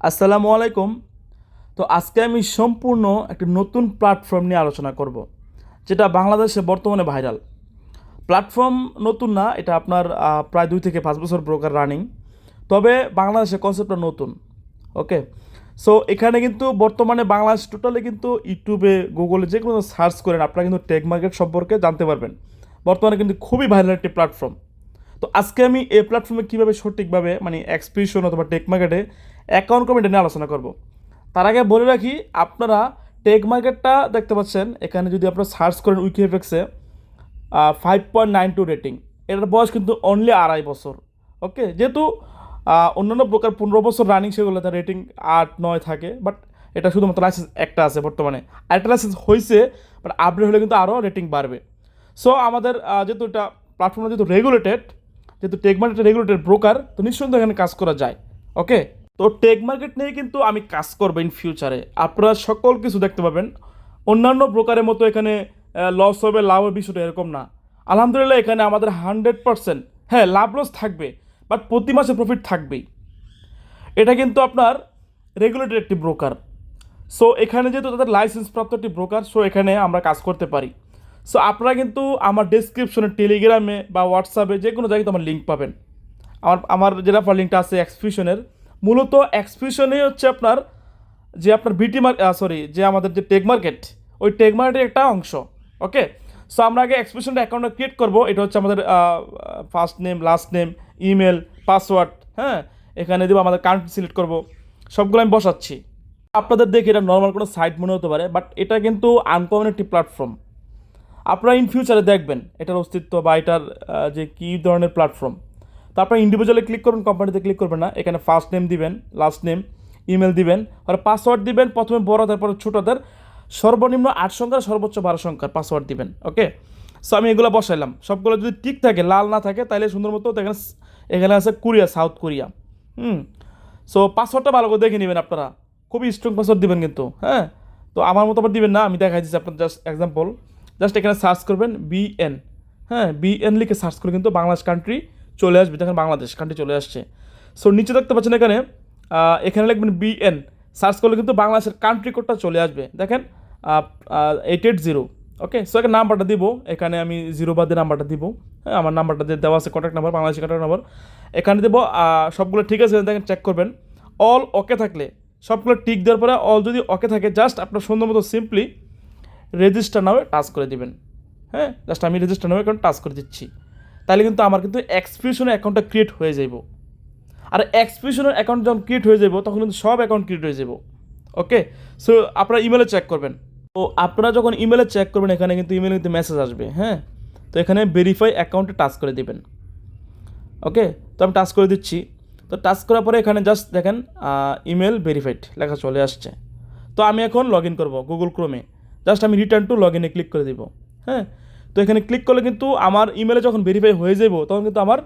আসসালামু আলাইকুম। তো আজকে আমি সম্পূর্ণ একটা নতুন প্ল্যাটফর্ম নিয়ে আলোচনা করব, যেটা বাংলাদেশে বর্তমানে ভাইরাল। প্ল্যাটফর্ম নতুন না, এটা আপনার প্রায় 2 থেকে 5 বছর ব্রোকার রানিং। তবে বাংলাদেশে কনসেপ্টটা নতুন। ওকে, সো এখানে কিন্তু বর্তমানে বাংলাদেশ টোটালি কিন্তু ইউটিউবে, গুগলে যে কোনো সার্চ করেন আপনারা কিন্তু টেক মার্কেট সম্পর্কে জানতে পারবেন। বর্তমানে কিন্তু খুবই ভাইরাল একটি প্ল্যাটফর্ম। তো আজকে আমি এই প্ল্যাটফর্মে কীভাবে সঠিকভাবে মানে এক্সপিরিশন অথবা টেক মার্কেটে অ্যাকাউন্ট করবেন এটা নিয়ে আলোচনা করব। তার আগে বলে রাখি, আপনারা টেক মার্কেটটা দেখতে পাচ্ছেন এখানে, যদি আপনারা সার্চ করেন উইকিএফএক্সে 5.92 রেটিং। এটার বয়স কিন্তু অনলি 2.5 বছর। ওকে, যেহেতু অন্যান্য প্রকার 15 বছর রানিং, সেগুলো তার রেটিং 8-9 থাকে, বাট এটা শুধুমাত্র লাইসেন্স একটা আছে বর্তমানে। আরেকটা লাইসেন্স হয়েছে, বাট আপডেট হলে কিন্তু আরও রেটিং বাড়বে। সো আমাদের যেহেতু এটা প্ল্যাটফর্মটা যেহেতু রেগুলেটেড, যেহেতু টেক মার্কেট রেগুলেটেড ব্রোকার, তো নিঃসন্দেহে এখানে কাজ করা যায়। ওকে, তো টেক মার্কেট নিয়ে কিন্তু আমি কাজ করবো ইন ফিউচারে। আপনারা সকল কিছু দেখতে পাবেন। অন্যান্য ব্রোকারের মতো এখানে লস হবে লাভ হবে বিষয়টা এরকম না। আলহামদুলিল্লাহ এখানে আমাদের 100%, হ্যাঁ, লাভ লস থাকবে, বাট প্রতি মাসে প্রফিট থাকবেই। এটা কিন্তু আপনার রেগুলেটেড একটি ব্রোকার। সো এখানে যেহেতু তাদের লাইসেন্স প্রাপ্ত একটি ব্রোকার, সো এখানে আমরা কাজ করতে পারি। সো আপনারা কিন্তু আমার ডেসক্রিপশনে, টেলিগ্রামে বা হোয়াটসঅ্যাপে যে কোনো জায়গায় আমার লিঙ্ক পাবেন। আমার যে রেফার লিঙ্কটা আছে এক্সপিরিশনের, মূলত এক্সপিরিশনেই হচ্ছে আপনার যে আপনার যে আমাদের যে টেক মার্কেট, ওই টেক মার্কেটের একটা অংশ। ওকে, সো আমরা আগে এক্সপিরিশনটা অ্যাকাউন্টটা ক্রিয়েট করবো। এটা হচ্ছে আমাদের first name, last name, email, password. হ্যাঁ, এখানে দেবো আমাদের কান্ট্রি সিলেক্ট করবো, সবগুলো আমি বসাচ্ছি। আপনাদের দেখে এটা নর্মাল কোনো সাইট মনে হতে পারে, বাট এটা কিন্তু আনকমন একটি প্ল্যাটফর্ম। আপনারা ইন ফিউচারে দেখবেন এটার অস্তিত্ব বা এটার যে কী ধরনের প্ল্যাটফর্ম। তো আপনারা ইন্ডিভিজুয়ালি ক্লিক করবেন, কোম্পানিতে ক্লিক করবেন না। এখানে ফার্স্ট নেম দিবেন, লাস্ট নেম, ইমেল দিবেন, আর পাসওয়ার্ড দিবেন। প্রথমে বড়, তারপরে ছোটোদের সর্বনিম্ন 8 সংখ্যার, সর্বোচ্চ 12 সংখ্যার পাসওয়ার্ড দিবেন। ওকে, সো আমি এগুলো বসাইলাম। সবগুলো যদি ঠিক থাকে, লাল না থাকে, তাহলে সুন্দর মতো এখানে এখানে আছে কোরিয়া, সাউথ কোরিয়া। সো পাসওয়ার্ডটা ভালো করে দেখে নেবেন আপনারা, খুবই স্ট্রং পাসওয়ার্ড দিবেন কিন্তু। হ্যাঁ, তো আমার মতো আবার দিবেন না, আমি দেখাই দিচ্ছি আপনার জাস্ট এক্সাম্পল। জাস্ট এখানে সার্চ করবেন বিএন। হ্যাঁ, বিএন লিখে সার্চ করে কিন্তু বাংলাদেশ কান্ট্রি চলে আসবে। দেখেন বাংলাদেশ কান্ট্রি চলে আসছে। সো নিচে দেখতে পাচ্ছেন এখানে এখানে লিখবেন বিএন, সার্চ করলে কিন্তু বাংলাদেশের কান্ট্রি কোডটা চলে আসবে। দেখেন 880। ওকে, সো এখানে নাম্বারটা দিব, এখানে আমি 0 বাদে নাম্বারটা দিব। হ্যাঁ, আমার নাম্বারটা দেওয়া আছে, কন্ট্যাক্ট নাম্বার, বাংলাদেশের কন্ট্যাক্ট নাম্বার এখানে দেবো। সবগুলো ঠিক আছে দেখেন, চেক করবেন। অল ওকে থাকলে, সবগুলো টিক দেওয়ার পরে অল যদি ওকে থাকে, জাস্ট আপনার সুন্দর মতো সিম্পলি রেজিস্টার নামে টাচ করে দিবেন। হ্যাঁ, জাস্ট আমি রেজিস্টার নামে এখন টাচ করে দিচ্ছি। তাহলে কিন্তু আমার কিন্তু এক্সপিরিশনের অ্যাকাউন্টটা ক্রিয়েট হয়ে যাব। আর এক্সপিরিশনের অ্যাকাউন্ট যখন ক্রিয়েট হয়ে যাব, তখন কিন্তু সব অ্যাকাউন্ট ক্রিয়েট হয়ে যাব। ওকে, সো আপনারা ইমেলে চেক করবেন। তো আপনারা যখন ইমেলে চেক করবেন, এখানে কিন্তু ইমেলে কিন্তু মেসেজ আসবে। হ্যাঁ, তো এখানে ভেরিফাই অ্যাকাউন্টে টাচ করে দিবেন। ওকে, তো আমি টাচ করে দিচ্ছি। তো টাচ করার পরে এখানে জাস্ট দেখেন ইমেল ভেরিফাইড লেখা চলে আসছে। তো আমি এখন লগ ইন করবো গুগল ক্রোমে। জাস্ট আমি রিটার্ন টু লগ ইনে ক্লিক করে দিব। হ্যাঁ, তো এখানে ক্লিক করলে কিন্তু আমার ইমেলে যখন ভেরিফাই হয়ে যাব, তখন কিন্তু আমার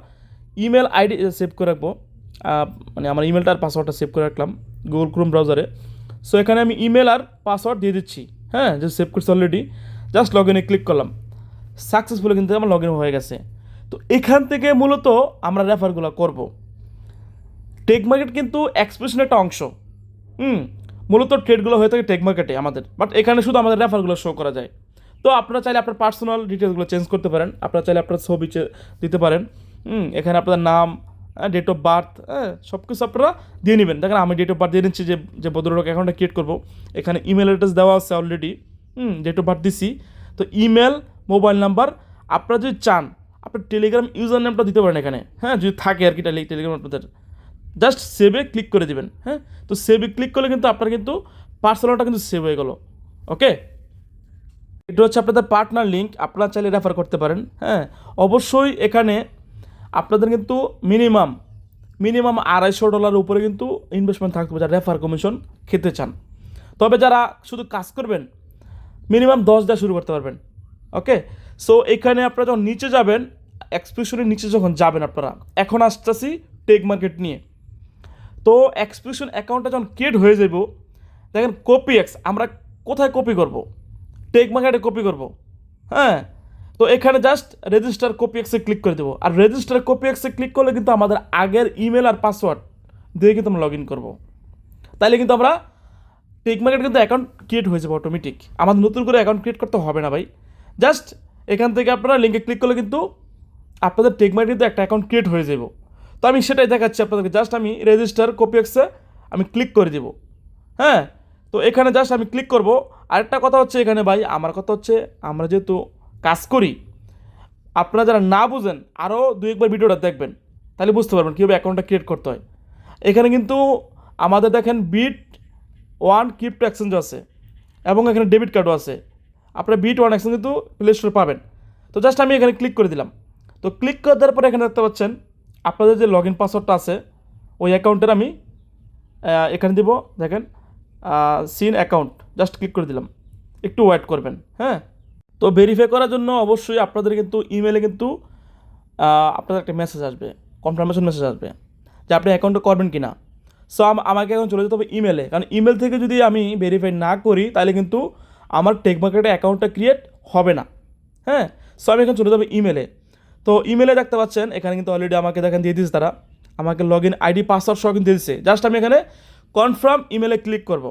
ইমেল আইডি সেভ করে রাখবো। মানে আমার ইমেলটা আর পাসওয়ার্ডটা সেভ করে রাখলাম গুগল ক্রোম ব্রাউজারে। সো এখানে আমি ইমেল আর পাসওয়ার্ড দিয়ে দিচ্ছি। হ্যাঁ, যে সেভ করছি অলরেডি। জাস্ট লগ ইনে ক্লিক করলাম, সাকসেসফুলি কিন্তু আমার লগ ইন হয়ে গেছে। তো এখান থেকে মূলত আমরা রেফারগুলো করব। টেক মার্কেট কিন্তু এক্সপ্রেশনের একটা অংশ। মূলত ট্রেডগুলো হয়ে থাকে টেক মার্কেটে আমাদের, বাট এখানে শুধু আমাদের রেফারগুলো শো করা যায়। তো আপনারা চাইলে আপনার পার্সোনাল ডিটেলসগুলো চেঞ্জ করতে পারেন। আপনারা চাইলে আপনার ছবি দিতে পারেন। এখানে আপনাদের নাম, ডেট অফ বার্থ, হ্যাঁ, সব কিছু আপনারা দিয়ে নেবেন। দেখেন আমি ডেট অফ বার্থ দিয়ে নিচ্ছি, যে ভদ্রলোক অ্যাকাউন্টটা ক্রিয়েট করবো। এখানে ইমেল অ্যাড্রেস দেওয়া আছে অলরেডি। ডেট অফ বার্থ দিছি। তো ইমেল, মোবাইল নাম্বার, আপনারা যদি চান আপনার টেলিগ্রাম ইউজার নেমটা দিতে পারেন এখানে। হ্যাঁ, যদি থাকে আর কি টেলিগ্রাম আপনাদের, জাস্ট সেভে ক্লিক করে দিবেন। হ্যাঁ, তো সেভে ক্লিক করলে কিন্তু আপনার কিন্তু পার্সোনালটা কিন্তু সেভ হয়ে গেল। ওকে, এটা হচ্ছে আপনাদের পার্টনার লিঙ্ক, আপনারা চাইলে রেফার করতে পারেন। হ্যাঁ, অবশ্যই এখানে আপনাদের কিন্তু মিনিমাম $250 উপরে কিন্তু ইনভেস্টমেন্ট থাকতে হবে, যারা রেফার কমিশন খেতে চান। তবে যারা শুধু কাজ করবেন, মিনিমাম 10 দিয়ে শুরু করতে পারবেন। ওকে, সো এখানে আপনারা যখন নিচে যাবেন, এক্সপ্রেশনের নিচে যখন যাবেন, আপনারা এখন আসতেছি টেক মার্কেট নিয়ে। তো এক্সপ্রেশন অ্যাকাউন্টটা যখন ক্রিয়েট হয়ে যাব, দেখেন কপি এক্স, আমরা কোথায় কপি করব? টেক মার্কেটে কপি করব। হ্যাঁ, তো এখানে জাস্ট রেজিস্টার কপি এক্সে ক্লিক করে দেবো। আর রেজিস্টার কপি এক্সে ক্লিক করলে কিন্তু আমাদের আগের ইমেল আর পাসওয়ার্ড দিয়ে কিন্তু আমরা লগ ইন করবো। তাইলে কিন্তু আমরা টেক মার্কেট কিন্তু অ্যাকাউন্ট ক্রিয়েট হয়ে যাবে অটোমেটিক। আমাদের নতুন করে অ্যাকাউন্ট ক্রিয়েট করতে হবে না ভাই। জাস্ট এখান থেকে আপনারা লিঙ্কে ক্লিক করলে কিন্তু আপনাদের টেক মার্কেট কিন্তু একটা অ্যাকাউন্ট ক্রিয়েট হয়ে যাব। তো আমি সেটাই দেখাচ্ছি আপনাদেরকে। জাস্ট আমি রেজিস্টার কপিএক্সে আমি ক্লিক করে দেব। হ্যাঁ, তো এখানে জাস্ট আমি ক্লিক করব। আরেকটা কথা হচ্ছে এখানে ভাই, আমার কথা হচ্ছে আমরা যেহেতু কাজ করি, আপনারা যারা না বুঝেন আরও দুই একবার ভিডিওটা দেখবেন, তাহলে বুঝতে পারবেন কীভাবে অ্যাকাউন্টটা ক্রিয়েট করতে হয়। এখানে কিন্তু আমাদের দেখেন বিট1 ক্রিপ্টো এক্সচেঞ্জ আছে এবং এখানে ডেবিট কার্ডও আছে। আপনারা বিট1 এক্সচেঞ্জ কিন্তু প্লে স্টোরে পাবেন। তো জাস্ট আমি এখানে ক্লিক করে দিলাম। তো ক্লিক করে দেওয়ার পরে এখানে দেখতে পাচ্ছেন আপনাদের যে লগ ইন পাসওয়ার্ডটা আছে ওই অ্যাকাউন্টের আমি এখানে দিব। দেখেন সিন অ্যাকাউন্ট, জাস্ট ক্লিক করে দিলাম। একটু ওয়েট করবেন। হ্যাঁ, তো ভেরিফাই করার জন্য অবশ্যই আপনাদের কিন্তু ইমেলে কিন্তু আপনাদের একটা মেসেজ আসবে, কনফার্মেশন মেসেজ আসবে যে আপনি অ্যাকাউন্টটা করবেন কি না। সো আমাকে এখন চলে যেতে হবে ইমেলে, কারণ ইমেল থেকে যদি আমি ভেরিফাই না করি তাহলে কিন্তু আমার টেক মার্কেটে অ্যাকাউন্টটা ক্রিয়েট হবে না। হ্যাঁ, সো আমি এখন চলে যাবো ইমেলে। তো ইমেলে দেখতে পাচ্ছেন এখানে কিন্তু অলরেডি আমাকে দেখেন দিয়ে দিয়েছে তারা, আমাকে লগ ইন আইডি পাসওয়ার্ড সহ কিন্তু দিয়ে দিচ্ছে। জাস্ট আমি এখানে কনফার্ম ইমেলে ক্লিক করব।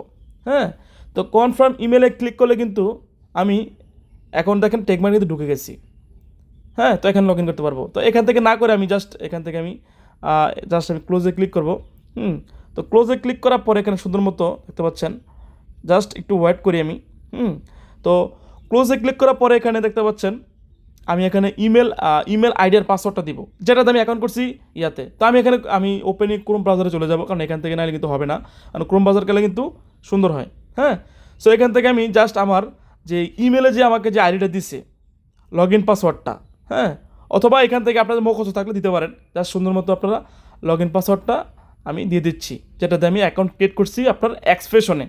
হ্যাঁ, তো কনফার্ম ইমেলে ক্লিক করলে কিন্তু আমি এখন দেখেন টেক মার্কেটে ঢুকে গেছি। হ্যাঁ, তো এখানে লগ ইন করতে পারবো। তো এখান থেকে না করে আমি জাস্ট এখান থেকে আমি ক্লোজে ক্লিক করব। তো ক্লোজে ক্লিক করার পরে এখানে সুন্দর মতো দেখতে পাচ্ছেন, জাস্ট একটু ওয়েট করি আমি। তো ক্লোজে ক্লিক করার পরে এখানে দেখতে পাচ্ছেন আমি এখানে ইমেল আইডিয়ার পাসওয়ার্ডটা দিব, যেটাতে আমি অ্যাকাউন্ট করছি ইয়াতে। তো আমি এখানে ওপেনিং ক্রোম ব্রাউজারে চলে যাব, কারণ এখান থেকে নাহলে কিন্তু হবে না, কারণ ক্রোম ব্রাউজার গেলে কিন্তু সুন্দর হয়। হ্যাঁ, সো এখান থেকে আমি জাস্ট আমার যে ইমেলে যে আমাকে যে আইডিটা দিছে লগ ইন পাসওয়ার্ডটা, হ্যাঁ, অথবা এখান থেকে আপনাদের মুখস্থ থাকলে দিতে পারেন। জাস্ট সুন্দর মতো আপনারা লগ ইন পাসওয়ার্ডটা আমি দিয়ে দিচ্ছি, যেটাতে আমি অ্যাকাউন্ট ক্রিয়েট করছি আপনার এক্সপ্রেশনে।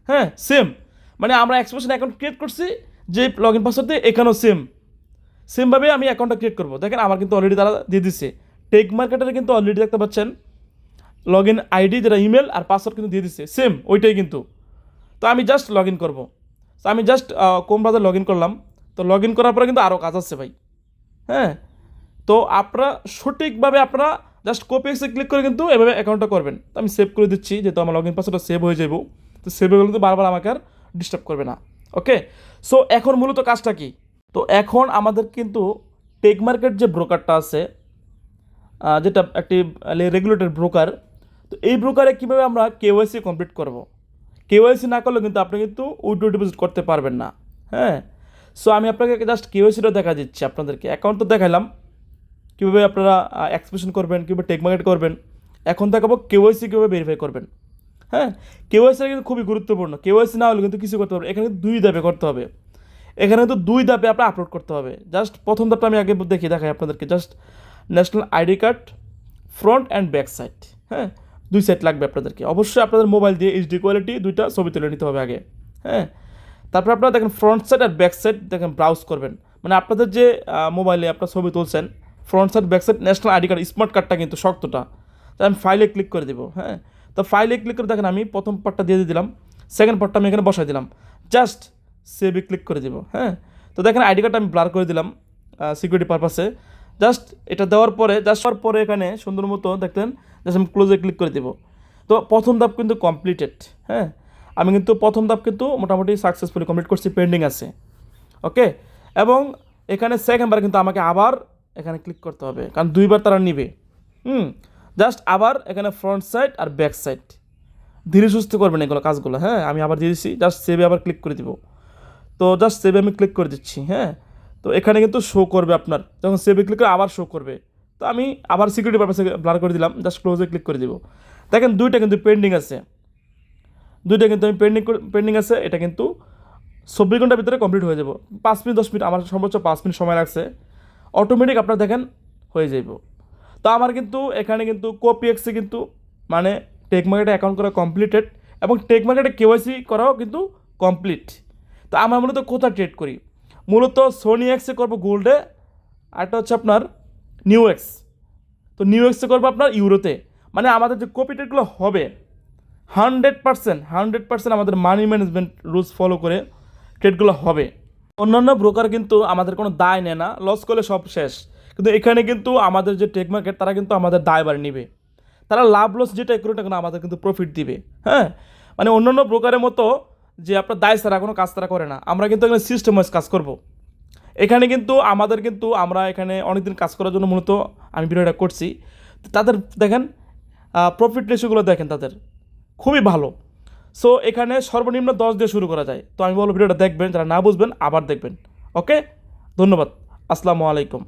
হ্যাঁ, সেম মানে আমরা এক্সপ্রেশনে অ্যাকাউন্ট ক্রিয়েট করছি যে লগ ইন পাসওয়ার্ড দিয়ে, এখানেও সেমভাবে আমি অ্যাকাউন্টটা ক্রিয়েট করবো। দেখেন আমার কিন্তু অলরেডি তারা দিয়ে দিচ্ছে। টেক মার্কেটারে কিন্তু অলরেডি দেখতে পাচ্ছেন লগ ইন আইডি যেটা ইমেল আর পাসওয়ার্ড কিন্তু দিয়ে দিচ্ছে সেম ওইটাই কিন্তু। তো আমি জাস্ট লগ ইন করবো। তো আমি জাস্ট কোম ব্রাউজার লগ ইন করলাম। তো লগ ইন করার পরে কিন্তু আরও কাজ আছে ভাই। হ্যাঁ, তো আপনারা সঠিকভাবে আপনারা জাস্ট কপি এক্সে ক্লিক করে কিন্তু এভাবে অ্যাকাউন্টটা করবেন। তো আমি সেভ করে দিচ্ছি, যেহেতু আমার লগ ইন পাসওয়ার্ডটা সেভ হয়ে যাব। তো সেভ হয়ে গেলে কিন্তু বারবার আমাকে আর ডিস্টার্ব করবে না। ওকে, সো এখন মূলত কাজটা কি? তো এখন আমাদের কিন্তু টেক মার্কেট যে ব্রোকারটা আছে, যেটা একটি রেগুলেটেড ব্রোকার, তো এই ব্রোকারে কীভাবে আমরা কেওয়াইসি কমপ্লিট করব। কেওয়াইসি না করলে কিন্তু আপনি কিন্তু উইথড্র ডিপোজিট করতে পারবেন না। হ্যাঁ, সো আমি আপনাকে জাস্ট কেওয়াইসিটা দেখা দিচ্ছি আপনাদেরকে। অ্যাকাউন্ট তো দেখালাম কীভাবে আপনারা এক্সপ্রেশন করবেন, কীভাবে টেক মার্কেট করবেন। এখন দেখাবো কেওয়াইসি কীভাবে ভেরিফাই করবেন। হ্যাঁ, কেওয়াইসি কিন্তু খুবই গুরুত্বপূর্ণ। কেওয়াইসি না হলে কিন্তু কিছু করতে পারবেন। এখানে 2 ধাপে করতে হবে। এখানে কিন্তু 2 ধাপে আপনার আপলোড করতে হবে। জাস্ট প্রথম ধাপটা আমি আগে দেখাই আপনাদেরকে। Just national ID card front and back side. হ্যাঁ, 2 সাইড লাগবে আপনাদেরকে। অবশ্যই আপনাদের মোবাইল দিয়ে এইচডি কোয়ালিটি 2টা ছবি তুলে নিতে হবে আগে। হ্যাঁ, তারপর আপনারা দেখেন ফ্রন্ট সাইড আর ব্যাক সাইড দেখেন ব্রাউজ করবেন। মানে আপনাদের যে মোবাইলে আপনার ছবি তুলছেন front side back side national ID card smart কার্ডটা কিন্তু শক্তটা। তাই আমি ফাইলে ক্লিক করে দেবো। হ্যাঁ, তো ফাইলে ক্লিক করে দেখেন আমি প্রথম পার্টটা দিয়ে দিলাম, সেকেন্ড পার্টটা আমি এখানে বসাই দিলাম। জাস্ট সেভে ক্লিক করে দেবো। হ্যাঁ, তো দেখেন আইডি কার্ডটা আমি ব্লার করে দিলাম সিকিউরিটি পারপাসে। জাস্ট এটা দেওয়ার পরে এখানে সুন্দর মতো দেখতেন জাস্ট আমি ক্লোজে ক্লিক করে দেবো। তো প্রথম ধাপ কিন্তু কমপ্লিটেড। হ্যাঁ, আমি কিন্তু প্রথম ধাপ কিন্তু মোটামুটি সাকসেসফুলি কমপ্লিট করছি, পেন্ডিং আছে। ওকে, এবং এখানে সেকেন্ডবার কিন্তু আমাকে আবার এখানে ক্লিক করতে হবে, কারণ 2বার তারা নিবে। জাস্ট আবার এখানে ফ্রন্ট সাইড আর ব্যাক সাইড ধীরে সুস্থ করবেন এগুলো কাজগুলো। হ্যাঁ, আমি আবার দিয়ে দিচ্ছি, জাস্ট সেভে আবার ক্লিক করে দিব। তো জাস্ট সেভে আমি ক্লিক করে দিচ্ছি। হ্যাঁ, তো এখানে কিন্তু শো করবে আপনার, যখন সেভে ক্লিক করে আবার শো করবে। তো আমি আবার সিকিউরিটি পারপাসে ব্লার করে দিলাম, জাস্ট ক্লোজে ক্লিক করে দিব। দেখেন 2টা কিন্তু পেন্ডিং আছে, 2টা কিন্তু আমি পেন্ডিং আছে। এটা কিন্তু 24 ঘন্টার ভিতরে কমপ্লিট হয়ে যাব। 5 মিনিট 10 মিনিট, আমার সর্বোচ্চ 5 মিনিট সময় লাগছে। অটোমেটিক আপনার দেখেন হয়ে যাব। তো আমার কিন্তু এখানে কিন্তু কপিএক্সে কিন্তু মানে টেক মার্কেটে অ্যাকাউন্ট করা কমপ্লিটেড এবং টেক মার্কেটে কেওয়াইসি করাও কিন্তু কমপ্লিট। তো আমরা মূলত কোথায় ট্রেড করি? মূলত সোনি এক্সে করবো গোল্ডে, আরটা হচ্ছে আপনার নিউ এক্স। তো নিউ এক্সে করবো আপনার ইউরোতে। মানে আমাদের যে কপি ট্রেডগুলো হবে 100% আমাদের মানি ম্যানেজমেন্ট রুলস ফলো করে ট্রেডগুলো হবে। অন্যান্য ব্রোকার কিন্তু আমাদের কোনো দায় নেয় না, লস করলে সব শেষ। কিন্তু এখানে কিন্তু আমাদের যে টেক মার্কেট তারা কিন্তু আমাদের দায়ভার নেবে। তারা লাভ লস যেটাই করুক না কেন আমাদের কিন্তু প্রফিট দিবে। হ্যাঁ, মানে অন্যান্য ব্রোকারের মতো যে আপনার দায় ছাড়া কোনো কাজ তারা করে না, আমরা কিন্তু এখানে সিস্টেম ওয়াইজ কাজ করব। এখানে কিন্তু আমাদের কিন্তু আমরা এখানে অনেকদিন কাজ করার জন্য মূলত আমি ভিডিওটা করছি। তাদের দেখেন প্রফিট রেশিওগুলো দেখেন তাদের খুবই ভালো। সো এখানে সর্বনিম্ন 10 দিয়ে শুরু করা যায়। তো আমি বলবো ভিডিওটা দেখবেন, যারা না বুঝবেন আবার দেখবেন। ওকে, ধন্যবাদ। আসসালামু আলাইকুম।